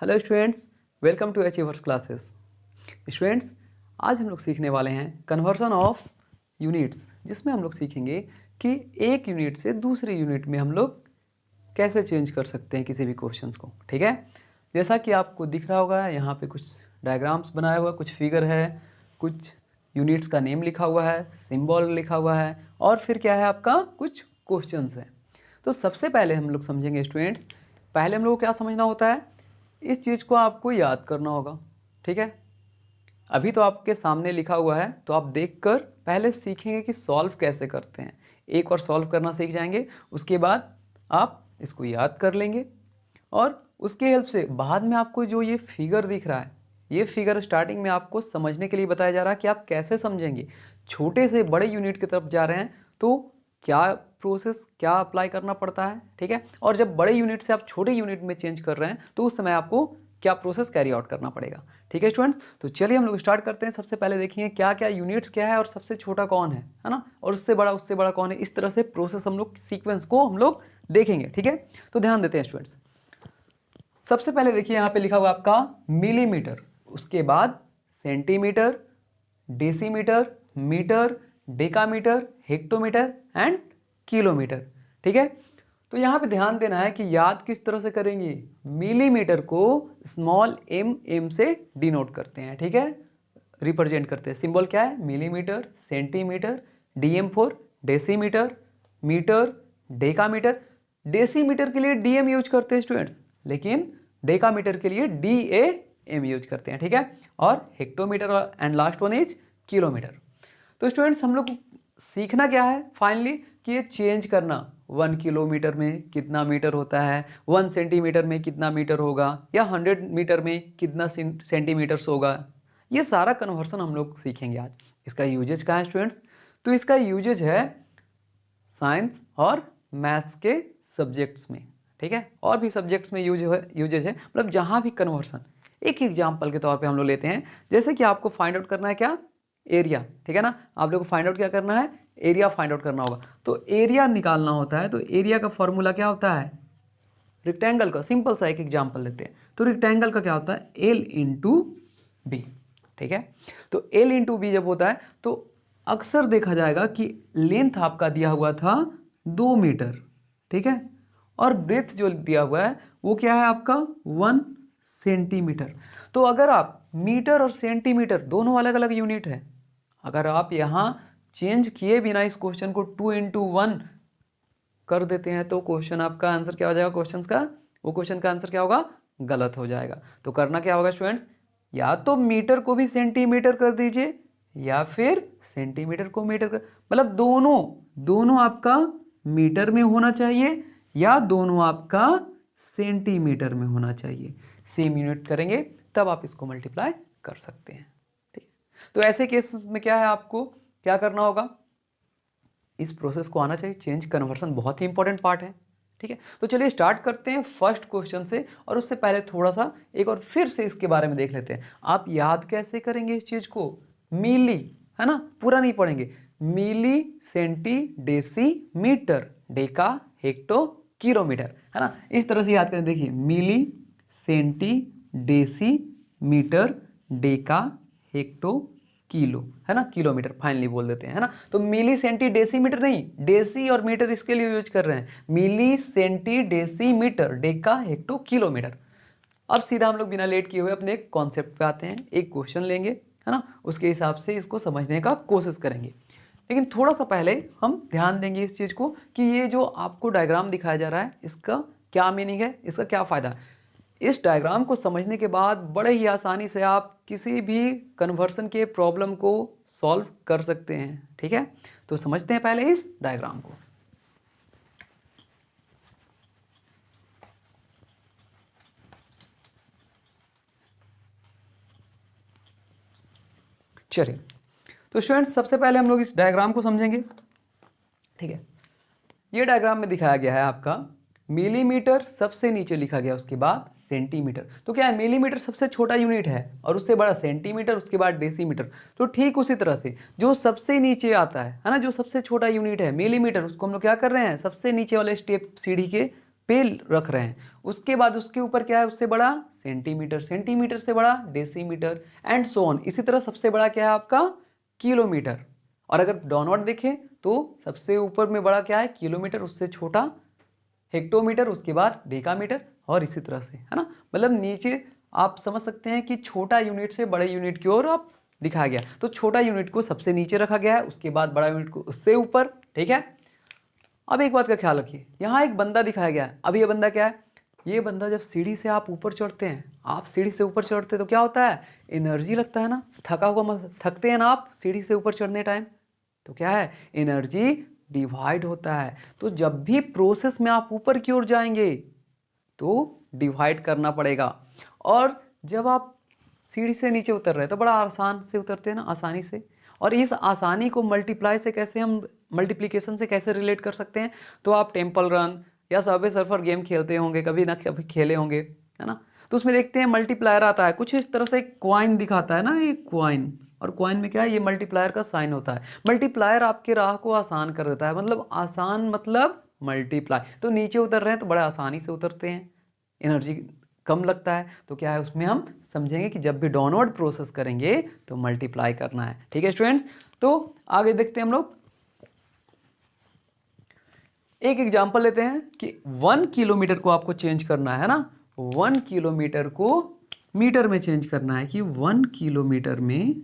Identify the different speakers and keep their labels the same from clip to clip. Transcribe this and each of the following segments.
Speaker 1: Hello students, welcome to achievers classes. Students, आज हम लोग सीखने वाले हैं कन्वर्सन ऑफ यूनिट्स, जिसमें हम लोग सीखेंगे कि एक यूनिट से दूसरे यूनिट में हम लोग कैसे चेंज कर सकते हैं किसी भी क्वेश्चंस को। ठीक है, जैसा कि आपको दिख रहा होगा यहाँ पे कुछ डायग्राम्स बनाया हुआ, कुछ फिगर है, कुछ यूनिट्स का नेम लिखा हुआ है, सिंबल लिखा हुआ है और फिर क्या है आपका कुछ क्वेश्चंस है। तो सबसे पहले हम लोग समझेंगे स्टूडेंट्स, पहले हम लोग को क्या समझना होता है, इस चीज़ को आपको याद करना होगा। ठीक है, अभी तो आपके सामने लिखा हुआ है तो आप देखकर पहले सीखेंगे कि सॉल्व कैसे करते हैं। एक बार सॉल्व करना सीख जाएंगे, उसके बाद आप इसको याद कर लेंगे और उसके हेल्प से बाद में आपको जो ये फिगर दिख रहा है, ये फिगर स्टार्टिंग में आपको समझने के लिए बताया जा रहा है कि आप कैसे समझेंगे। छोटे से बड़े यूनिट की तरफ जा रहे हैं तो क्या प्रोसेस, क्या अप्लाई करना पड़ता है। ठीक है, और जब बड़े यूनिट से आप छोटे यूनिट में चेंज कर रहे हैं तो उस समय आपको क्या प्रोसेस कैरी आउट करना पड़ेगा। ठीक है स्टूडेंट्स, तो चलिए हम लोग स्टार्ट करते हैं। सबसे पहले देखिए क्या क्या यूनिट्स क्या है और सबसे छोटा कौन है ना, और उससे बड़ा कौन है। इस तरह से प्रोसेस हम लोग सीक्वेंस को हम लोग देखेंगे। ठीक है, तो ध्यान देते हैं स्टूडेंट्स। सबसे पहले देखिए यहाँ पे लिखा हुआ आपका मिलीमीटर, उसके बाद centimetre, decimetre, metre, decametre, hectometre and kilometre. ठीक है, तो यहाँ पे ध्यान देना है कि याद किस तरह से करेंगे। मिलीमीटर को स्मॉल एम से डिनोट करते हैं। ठीक है, रिप्रेजेंट करते हैं। सिंबल क्या है, millimetre, centimetre, DM for decimetre, metre, decametre. Decimetre के लिए डीएम यूज करते हैं स्टूडेंट्स, लेकिन डेकामीटर के लिए DAM यूज करते हैं। ठीक है, और hectometre and last one is kilometre. तो स्टूडेंट्स हम लोग सीखना क्या है फाइनली, कि ये चेंज करना। 1 किलोमीटर में कितना मीटर होता है, 1 सेंटीमीटर में कितना मीटर होगा, या 100 मीटर में कितना सेंटीमीटर्स होगा। ये सारा कन्वर्सन हम लोग सीखेंगे आज। इसका यूजेज कहाँ है स्टूडेंट्स, तो इसका यूजेज है साइंस और मैथ्स के सब्जेक्ट्स में। ठीक है, और भी सब्जेक्ट्स में यूजेज है, मतलब जहाँ भी कन्वर्सन। एक एग्जाम्पल के तौर पे हम लोग लेते हैं, जैसे कि आपको फाइंड आउट करना है क्या, एरिया। ठीक है ना, आप लोग को फाइंड आउट क्या करना है, एरिया फाइंड आउट करना होगा। तो एरिया निकालना होता है, तो एरिया का फॉर्मूला क्या होता है, रेक्टेंगल का। सिंपल सा एक एग्जाम्पल लेते हैं, तो रेक्टेंगल का क्या होता है, L इंटू बी। ठीक है, तो L इंटू बी जब होता है तो अक्सर देखा जाएगा कि लेंथ आपका दिया हुआ था 2 मीटर। ठीक है, और ब्रेथ जो दिया हुआ है वो क्या है आपका 1 सेंटीमीटर। तो अगर आप मीटर और सेंटीमीटर दोनों अलग अलग यूनिट है, अगर आप यहाँ चेंज किए बिना इस क्वेश्चन को 2 इंटू 1 कर देते हैं तो क्वेश्चन आपका आंसर क्या हो जाएगा, क्वेश्चन का आंसर क्या होगा, गलत हो जाएगा। तो करना क्या होगा स्टूडेंट्स, या तो मीटर को भी सेंटीमीटर कर दीजिए या फिर सेंटीमीटर को मीटर कर, मतलब दोनों आपका मीटर में होना चाहिए या दोनों आपका सेंटीमीटर में होना चाहिए। सेम यूनिट करेंगे तब आप इसको मल्टीप्लाई कर सकते हैं। ठीक, तो ऐसे केस में क्या है, आपको क्या करना होगा, इस प्रोसेस को आना चाहिए। चेंज कन्वर्सन बहुत ही इंपॉर्टेंट पार्ट है। ठीक है, तो चलिए स्टार्ट करते हैं फर्स्ट क्वेश्चन से, और उससे पहले थोड़ा सा एक और फिर से इसके बारे में देख लेते हैं। आप याद कैसे करेंगे इस चीज को, मिली है ना, पूरा नहीं पढ़ेंगे। Milli, centi, deci, metre, deca, hecto, kilometre, है ना, इस तरह से याद करें। देखिए milli, centi, deci, metre, deca, hecto, kilo, है ना, किलोमीटर फाइनली बोल देते हैं, है ना। तो मिली, सेंटी, डेसीमीटर नहीं, डेसी और मीटर इसके लिए यूज कर रहे हैं। Milli, centi, decimetre, deca, hecto, kilometre. अब सीधा हम लोग बिना लेट किए हुए अपने एक कॉन्सेप्ट पे आते हैं। एक क्वेश्चन लेंगे, है ना, उसके हिसाब से इसको समझने का कोशिश करेंगे। लेकिन थोड़ा सा पहले हम ध्यान देंगे इस चीज़ को कि ये जो आपको डायग्राम दिखाया जा रहा है इसका क्या मीनिंग है, इसका क्या फ़ायदा है। इस डायग्राम को समझने के बाद बड़े ही आसानी से आप किसी भी कन्वर्सन के प्रॉब्लम को सॉल्व कर सकते हैं। ठीक है, तो समझते हैं पहले इस डायग्राम को। चलिए, तो स्टूडेंट्स सबसे पहले हम लोग इस डायग्राम को समझेंगे। ठीक है, ये डायग्राम में दिखाया गया है आपका मिलीमीटर सबसे नीचे लिखा गया, उसके बाद सेंटीमीटर। तो क्या है, मिलीमीटर सबसे छोटा यूनिट है और उससे बड़ा सेंटीमीटर, उसके बाद डेसीमीटर। तो ठीक उसी तरह से जो सबसे नीचे आता है ना, जो सबसे छोटा यूनिट है मिलीमीटर, उसको हम लोग क्या कर रहे हैं, सबसे नीचे वाले स्टेप सीढ़ी के पे रख रहे हैं। उसके बाद उसके ऊपर क्या है, उससे बड़ा सेंटीमीटर, सेंटीमीटर से बड़ा डेसीमीटर एंड सो ऑन। इसी तरह सबसे बड़ा क्या है आपका किलोमीटर। और अगर डाउनवर्ड देखें तो सबसे ऊपर में बड़ा क्या है किलोमीटर, उससे छोटा हेक्टोमीटर, उसके बाद डेकामीटर और इसी तरह से, है ना। मतलब नीचे आप समझ सकते हैं कि छोटा यूनिट से बड़े यूनिट की ओर आप दिखाया गया। तो छोटा यूनिट को सबसे नीचे रखा गया है, उसके बाद बड़ा यूनिट को उससे ऊपर, ठीक है। अब एक बात का ख्याल रखिए, यहाँ एक बंदा दिखाया गया है। अब ये बंदा क्या है, ये बंदा जब सीढ़ी से आप ऊपर चढ़ते हैं, आप सीढ़ी से ऊपर चढ़ते हैं तो क्या होता है, एनर्जी लगता है ना, थका हुआ थकते हैं ना आप सीढ़ी से ऊपर चढ़ने टाइम, तो क्या है एनर्जी डिवाइड होता है। तो जब भी प्रोसेस में आप ऊपर की ओर जाएंगे तो डिवाइड करना पड़ेगा। और जब आप सीढ़ी से नीचे उतर रहे हैं तो बड़ा आसान से उतरते हैं ना, आसानी से। और इस आसानी को मल्टीप्लाई से कैसे हम, मल्टीप्लिकेशन से कैसे रिलेट कर सकते हैं, तो आप टेम्पल रन या सबवे सर्फर गेम खेलते होंगे, कभी ना कभी खेले होंगे, है ना। तो उसमें देखते हैं मल्टीप्लायर आता है कुछ इस तरह से, क्वाइन दिखाता है ना, ये क्वाइन, और क्वाइन में क्या है, ये मल्टीप्लायर का साइन होता है। मल्टीप्लायर आपके राह को आसान कर देता है, मतलब आसान मतलब मल्टीप्लाई। तो नीचे उतर रहे हैं तो बड़े आसानी से उतरते हैं, एनर्जी कम लगता है। तो क्या है उसमें हम समझेंगे कि जब भी डाउनवर्ड प्रोसेस करेंगे तो मल्टीप्लाई करना है, ठीक है स्टूडेंट्स। तो आगे देखते हैं हम लोग, एक एग्जांपल लेते हैं कि 1 किलोमीटर को आपको चेंज करना है ना, 1 किलोमीटर को मीटर में चेंज करना है कि 1 किलोमीटर में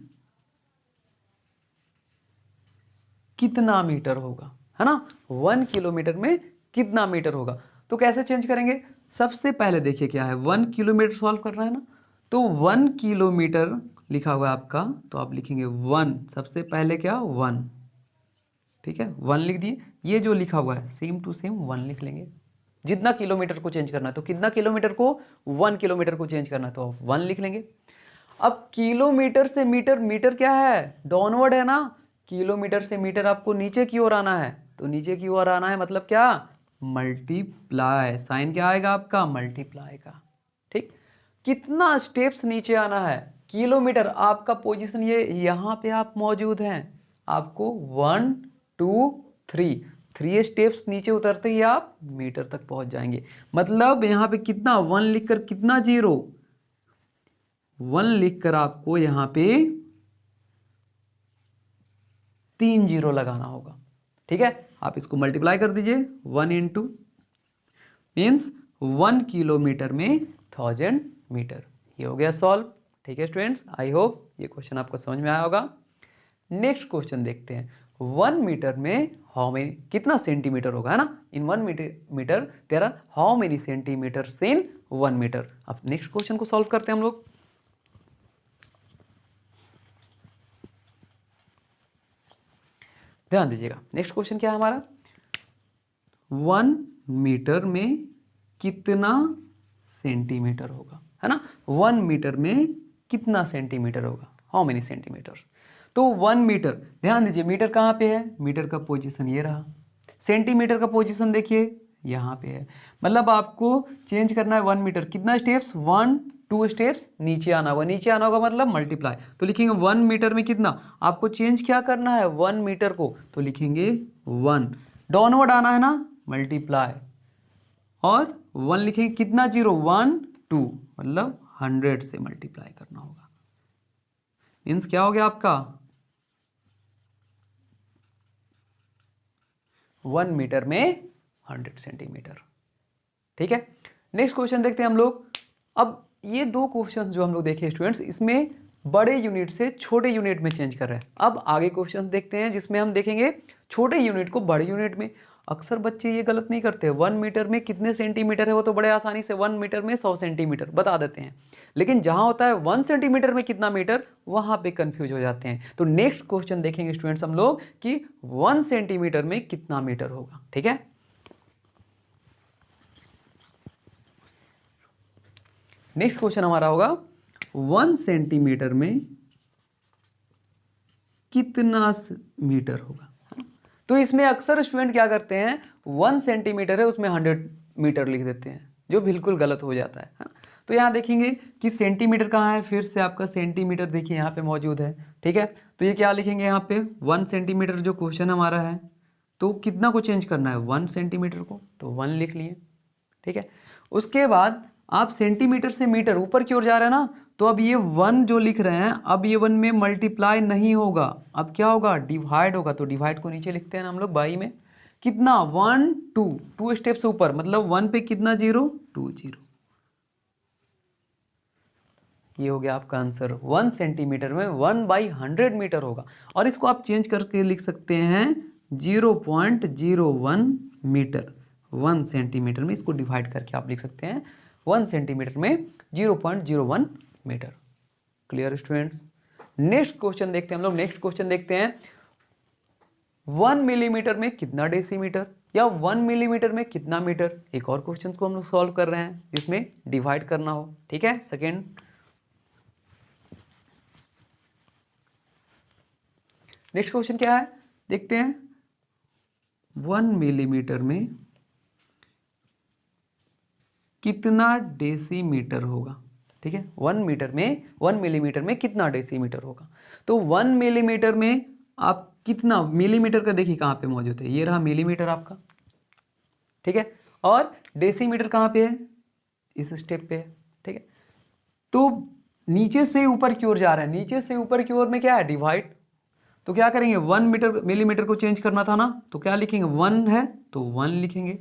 Speaker 1: कितना मीटर होगा, है ना। 1 किलोमीटर में कितना मीटर होगा, तो कैसे चेंज करेंगे। सबसे पहले देखिए क्या है, 1 किलोमीटर सॉल्व करना है ना, तो 1 किलोमीटर लिखा हुआ है आपका, तो आप लिखेंगे 1, सबसे पहले क्या 1, ठीक है 1 लिख दिए। ये जो लिखा हुआ है सेम टू सेम 1 लिख लेंगे। जितना किलोमीटर को चेंज करना है, तो कितना किलोमीटर को, 1 किलोमीटर को चेंज करना है तो 1 लिख लेंगे। अब किलोमीटर से मीटर, मीटर क्या है डाउनवर्ड है ना, किलोमीटर से मीटर आपको नीचे की ओर आना है, तो नीचे की ओर आना है मतलब क्या मल्टीप्लाई, साइन क्या आएगा आपका मल्टीप्लाई का, ठीक। कितना स्टेप्स नीचे आना है, किलोमीटर आपका पोजीशन ये यहाँ पे आप मौजूद हैं, आपको 1 2 3 3 स्टेप्स नीचे उतरते ही आप मीटर तक पहुंच जाएंगे। मतलब यहाँ पे कितना 1 लिखकर कितना 0, 1 लिखकर आपको यहाँ पे 3 0 लगाना होगा, ठीक है। आप इसको मल्टीप्लाई कर दीजिए, 1 इंटू मीन्स 1 किलोमीटर में 1000 मीटर। ये हो गया सॉल्व, ठीक है स्टूडेंट्स। आई होप ये क्वेश्चन आपको समझ में आया होगा। नेक्स्ट क्वेश्चन देखते हैं, 1 मीटर में हाउ मेनी, कितना सेंटीमीटर होगा, है ना। In 1 metre there are how many centimetres in 1 metre. अब नेक्स्ट क्वेश्चन को सॉल्व करते हैं हम लोग। ध्यान दीजिएगा, नेक्स्ट क्वेश्चन क्या है हमारा, 1 मीटर में कितना सेंटीमीटर होगा, है ना। 1 मीटर में कितना सेंटीमीटर होगा, हाउ मेनी सेंटीमीटर्स। तो 1 मीटर, ध्यान दीजिए मीटर कहाँ पे है, मीटर का पोजीशन ये रहा, सेंटीमीटर का पोजीशन देखिए यहाँ पे है। मतलब आपको चेंज करना है 1 मीटर, कितना स्टेप्स 1 2 स्टेप्स नीचे आना होगा, नीचे आना होगा मतलब मल्टीप्लाई। तो लिखेंगे 1 मीटर में कितना, आपको चेंज क्या करना है 1 मीटर को, तो लिखेंगे 1, डाउनवर्ड आना है ना मल्टीप्लाई, और 1 लिखेंगे कितना 0 1 2, मतलब 100 से मल्टीप्लाई करना होगा। मीन्स क्या हो गया आपका 1 मीटर में 100 सेंटीमीटर, ठीक है। नेक्स्ट क्वेश्चन देखते हैं हम लोग। अब ये दो क्वेश्चन जो हम लोग देखे स्टूडेंट्स, इसमें बड़े यूनिट से छोटे यूनिट में चेंज कर रहे हैं। अब आगे क्वेश्चन देखते हैं जिसमें हम देखेंगे छोटे यूनिट को बड़े यूनिट में। अक्सर बच्चे ये गलत नहीं करते, 1 मीटर में कितने सेंटीमीटर है वो तो बड़े आसानी से 1 मीटर में 100 सेंटीमीटर बता देते हैं, लेकिन जहां होता है 1 सेंटीमीटर में कितना मीटर, वहां पे कंफ्यूज हो जाते हैं। तो नेक्स्ट क्वेश्चन देखेंगे स्टूडेंट्स हम लोग कि 1 सेंटीमीटर में कितना मीटर होगा, ठीक है। नेक्स्ट क्वेश्चन हमारा होगा 1 सेंटीमीटर में कितना मीटर होगा। तो इसमें अक्सर स्टूडेंट क्या करते हैं, 1 सेंटीमीटर है उसमें 100 मीटर लिख देते हैं, जो बिल्कुल गलत हो जाता है। तो यहाँ देखेंगे कि सेंटीमीटर कहाँ है, फिर से आपका सेंटीमीटर देखिए यहाँ पे मौजूद है, ठीक है। तो ये क्या लिखेंगे यहाँ पे 1 सेंटीमीटर जो क्वेश्चन हमारा है, तो कितना को चेंज करना है 1 सेंटीमीटर को, तो 1 लिख लिए। ठीक है। उसके बाद आप सेंटीमीटर से मीटर ऊपर की ओर जा रहे हैं ना, तो अब ये 1 जो लिख रहे हैं, अब ये 1 में मल्टीप्लाई नहीं होगा, अब क्या होगा, डिवाइड होगा। तो डिवाइड को नीचे लिखते हैं ना हम लोग बाई में, कितना 1 2 स्टेप्स ऊपर, मतलब 1 पे कितना 0 2 0। ये हो गया आपका आंसर। 1 सेंटीमीटर में 1/100 मीटर होगा। और इसको आप चेंज करके लिख सकते हैं 0.01 मीटर। 1 सेंटीमीटर में इसको डिवाइड करके आप लिख सकते हैं 1 सेंटीमीटर में 0.01 metre. Clear students. Next question देखते हैं हम लोग। नेक्स्ट क्वेश्चन देखते हैं 1 मिलीमीटर में कितना डेसीमीटर, या 1 मिलीमीटर में कितना मीटर। एक और क्वेश्चन को हम लोग सॉल्व कर रहे हैं जिसमें डिवाइड करना हो। ठीक है। सेकेंड नेक्स्ट क्वेश्चन क्या है देखते हैं। 1 मिलीमीटर में कितना डेसीमीटर होगा। ठीक है। 1 मिलीमीटर में कितना डेसीमीटर होगा। तो 1 मिलीमीटर में आप कितना, मिलीमीटर का देखिए कहाँ पे मौजूद है, ये रहा मिलीमीटर आपका। ठीक है। और डेसीमीटर कहाँ पे है, इस स्टेप पे है। ठीक है। तो नीचे से ऊपर की ओर जा रहे हैं, नीचे से ऊपर की ओर में क्या है, डिवाइड। तो क्या करेंगे, 1 मिलीमीटर को चेंज करना था ना, तो क्या लिखेंगे, 1 है तो 1 लिखेंगे।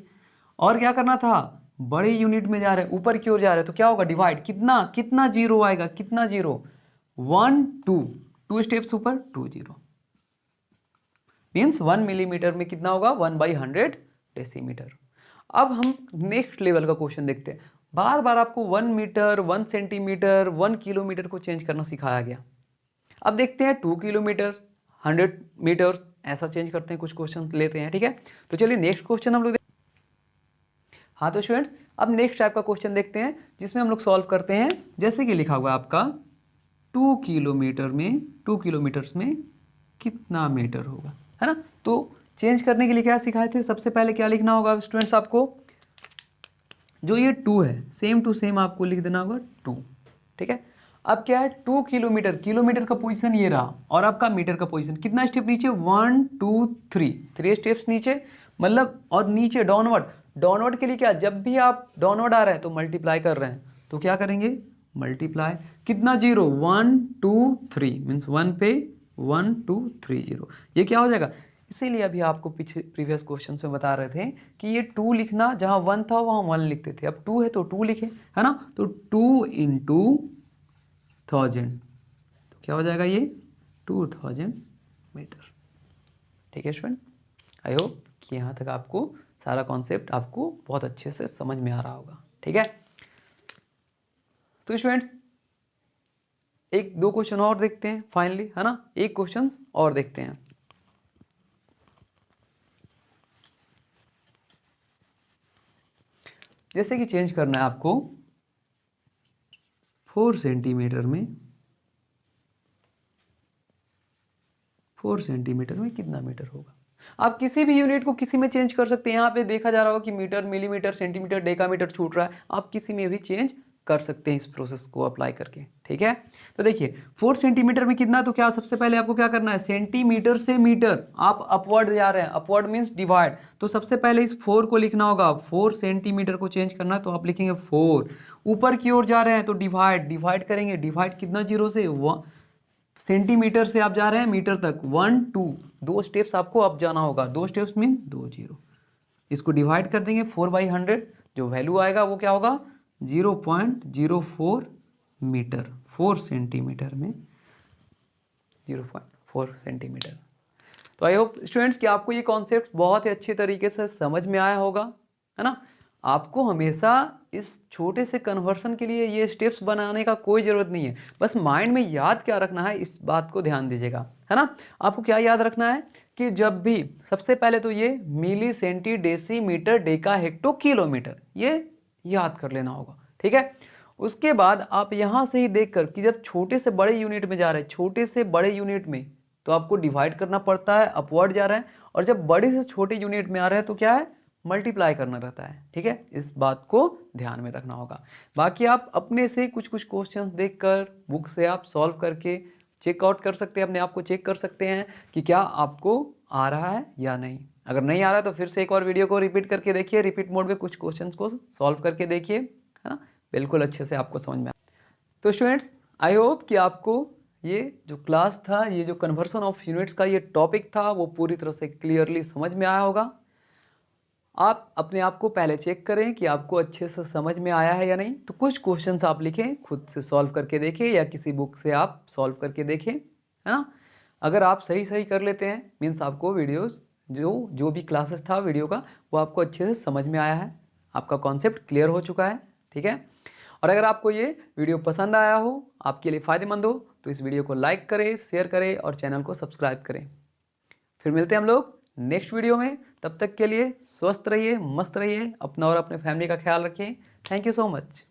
Speaker 1: और क्या करना था, बड़े यूनिट में जा रहे हैं, ऊपर की ओर जा रहे हैं, तो क्या होगा, डिवाइड। कितना कितना जीरो आएगा, कितना जीरो, 1 2 स्टेप्स ऊपर 2 0, मीन्स 1 मिलीमीटर में कितना होगा, 1/100 डेसीमीटर। अब हम नेक्स्ट लेवल का क्वेश्चन देखते हैं। बार बार आपको 1 मीटर, 1 सेंटीमीटर, 1 किलोमीटर को चेंज करना सिखाया गया। अब देखते हैं 2 किलोमीटर, 100 मीटर्स, ऐसा चेंज करते हैं, कुछ क्वेश्चन लेते हैं। ठीक है। तो चलिए नेक्स्ट क्वेश्चन हम लोग हाँ तो स्टूडेंट्स अब नेक्स्ट टाइप का क्वेश्चन देखते हैं जिसमें हम लोग सॉल्व करते हैं। जैसे कि लिखा हुआ है आपका 2 किलोमीटर्स में कितना मीटर होगा, है ना। तो चेंज करने के लिए क्या सिखाए थे, सबसे पहले क्या लिखना होगा स्टूडेंट्स, आपको जो ये 2 है सेम टू सेम आपको लिख देना होगा 2। ठीक है। अब क्या है, 2 किलोमीटर, किलोमीटर का पोजीशन ये रहा, और आपका मीटर का पोजीशन कितना स्टेप नीचे, 1 2 3 स्टेप्स नीचे, मतलब और नीचे डाउनवर्ड के लिए क्या, जब भी आप डाउनवर्ड आ रहे हैं तो मल्टीप्लाई कर रहे हैं, तो क्या करेंगे, मल्टीप्लाई कितना 0 1 2 3, मीन्स 1 पे 1 2 3 0, ये क्या हो जाएगा। इसीलिए अभी आपको पीछे प्रीवियस क्वेश्चन में बता रहे थे कि ये 2 लिखना, जहाँ 1 था वहाँ 1 लिखते थे, अब 2 है तो 2 लिखे, है ना। तो 2 इंटू 1000, तो क्या हो जाएगा ये 2000 मीटर। ठीक है स्टूडेंट, आई होप कि यहाँ तक आपको सारा कॉन्सेप्ट आपको बहुत अच्छे से समझ में आ रहा होगा। ठीक है। तो स्टूडेंट्स एक दो क्वेश्चन और देखते हैं फाइनली, है ना, एक क्वेश्चन और देखते हैं। जैसे कि चेंज करना है आपको 4 सेंटीमीटर में कितना मीटर होगा। आप किसी भी यूनिट को किसी में चेंज कर सकते हैं। यहाँ पे देखा जा रहा होगा कि मीटर, मिलीमीटर, सेंटीमीटर, डेकामीटर छूट रहा है, आप किसी में भी चेंज कर सकते हैं इस प्रोसेस को अप्लाई करके। ठीक है। तो देखिए 4 सेंटीमीटर में कितना, तो क्या सबसे पहले आपको क्या करना है, सेंटीमीटर से मीटर आप अपवर्ड जा रहे हैं, अपवर्ड मीन्स डिवाइड, तो सबसे पहले इस 4 को लिखना होगा। 4 सेंटीमीटर को चेंज करना है तो आप लिखेंगे 4। ऊपर की ओर जा रहे हैं तो डिवाइड करेंगे, डिवाइड कितना 0 से, सेंटीमीटर से आप जा रहे हैं मीटर तक, 1 2 स्टेप्स आपको अब जाना होगा, 2 स्टेप्स मीन 2 0। इसको डिवाइड कर देंगे 4/100, जो वैल्यू आएगा वो क्या होगा, 0.04 मीटर। 4 सेंटीमीटर में 0.4 सेंटीमीटर। तो आई होप स्टूडेंट्स कि आपको ये कॉन्सेप्ट बहुत ही अच्छे तरीके से समझ में आया होगा, है ना। आपको हमेशा इस छोटे से कन्वर्सन के लिए ये स्टेप्स बनाने का कोई ज़रूरत नहीं है, बस माइंड में याद क्या रखना है, इस बात को ध्यान दीजिएगा, है ना। आपको क्या याद रखना है कि जब भी सबसे पहले तो ये milli, centi, decimetre, deca, hecto, kilometre, ये याद कर लेना होगा। ठीक है। उसके बाद आप यहाँ से ही देखकर कि जब छोटे से बड़े यूनिट में जा रहे हैं, छोटे से बड़े यूनिट में तो आपको डिवाइड करना पड़ता है, अपवर्ड जा रहा है, और जब बड़े से छोटे यूनिट में आ रहे हैं तो क्या है, मल्टीप्लाई करना रहता है। ठीक है। इस बात को ध्यान में रखना होगा। बाकी आप अपने से कुछ क्वेश्चंस देखकर बुक से आप सॉल्व करके चेकआउट कर सकते हैं, अपने आप को चेक कर सकते हैं कि क्या आपको आ रहा है या नहीं। अगर नहीं आ रहा है तो फिर से एक और वीडियो को रिपीट करके देखिए, रिपीट मोड में कुछ क्वेश्चंस को सॉल्व करके देखिए, है ना, बिल्कुल अच्छे से आपको समझ में आए। तो स्टूडेंट्स, आई होप कि आपको ये जो क्लास था, ये जो कन्वर्सन ऑफ यूनिट्स का ये टॉपिक था, वो पूरी तरह से क्लियरली समझ में आया होगा। आप अपने आप को पहले चेक करें कि आपको अच्छे से समझ में आया है या नहीं। तो कुछ क्वेश्चंस आप लिखें, खुद से सॉल्व करके देखें या किसी बुक से आप सॉल्व करके देखें, है ना। अगर आप सही सही कर लेते हैं, मीन्स आपको वीडियोस जो भी क्लासेस था वीडियो का, वो आपको अच्छे से समझ में आया है, आपका कॉन्सेप्ट क्लियर हो चुका है, ठीक है। और अगर आपको ये वीडियो पसंद आया हो, आपके लिए फ़ायदेमंद हो, तो इस वीडियो को लाइक करें, शेयर करें और चैनल को सब्सक्राइब करें। फिर मिलते हैं हम लोग नेक्स्ट वीडियो में। तब तक के लिए स्वस्थ रहिए, मस्त रहिए, अपना और अपने फैमिली का ख्याल रखिए। Thank you so much.